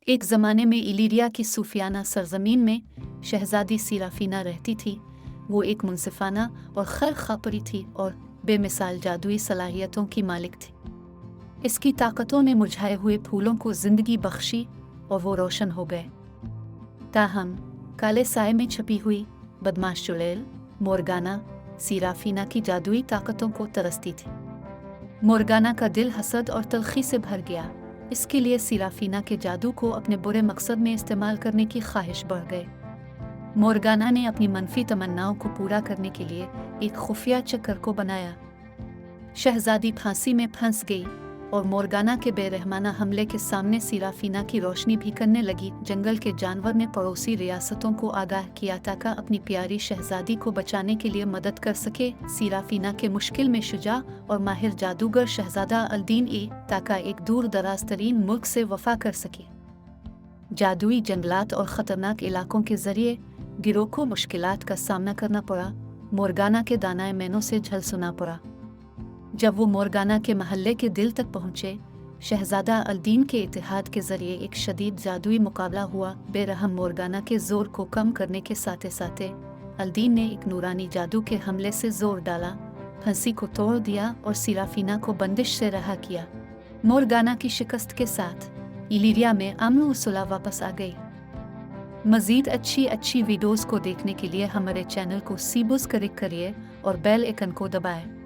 एक ज़माने में इलीरिया की सूफियाना सरजमीन में शहजादी सीराफीना रहती थी। वो एक मुनसिफाना और खैर खापरी थी और बेमिसाल जादुई सलाहियतों की मालिक थी। इसकी ताकतों ने मुरझाए हुए फूलों को जिंदगी बख्शी और वो रोशन हो गए। ताहम काले साए में छपी हुई बदमाश चुड़ैल मोरगाना सीराफीना की जादुई ताकतों को तरसती थी। मोरगाना का दिल हसद और तलखी से भर गया। इसके लिए सीराफीना के जादू को अपने बुरे मकसद में इस्तेमाल करने की ख्वाहिश बढ़ गई। मोरगाना ने अपनी मनफी तमन्नाओं को पूरा करने के लिए एक खुफिया चक्कर को बनाया। शहजादी फांसी में फंस गई और मोरगाना के बेरहमाना हमले के सामने सीराफीना की रोशनी भी करने लगी। जंगल के जानवर ने पड़ोसी रियासतों को आगाह किया ताकि अपनी प्यारी शहजादी को बचाने के लिए मदद कर सके। सीराफीना के मुश्किल में शुजा और माहिर जादूगर शहजादा अल्दीन ताका एक दूर दराज तरीन मुल्क से वफा कर सके। जादुई जंगलात और ख़तरनाक इलाकों के जरिए गिरोह को मुश्किलात का सामना करना पड़ा। मोरगाना के दानाए मैनों से झलसुना पड़ा। जब वो मोरगाना के महल्ले के दिल तक पहुंचे, शहजादा अल्दीन के इत्तेहाद के जरिए एक शदीद जादुई मुकाबला हुआ। बेरहम मोरगाना के जोर को कम करने के साथ साथ अल्दीन ने एक नूरानी जादू के हमले से जोर डाला, फंसी को तोड़ दिया और सीराफीना को बंदिश से रहा किया। मोरगाना की शिकस्त के साथ इलीरिया में अमन और सुलह वापस आ गई। मज़ीद अच्छी वीडियोज़ को देखने के लिए हमारे चैनल को सब्सक्राइब करिए और बेल आइकन को दबाएं।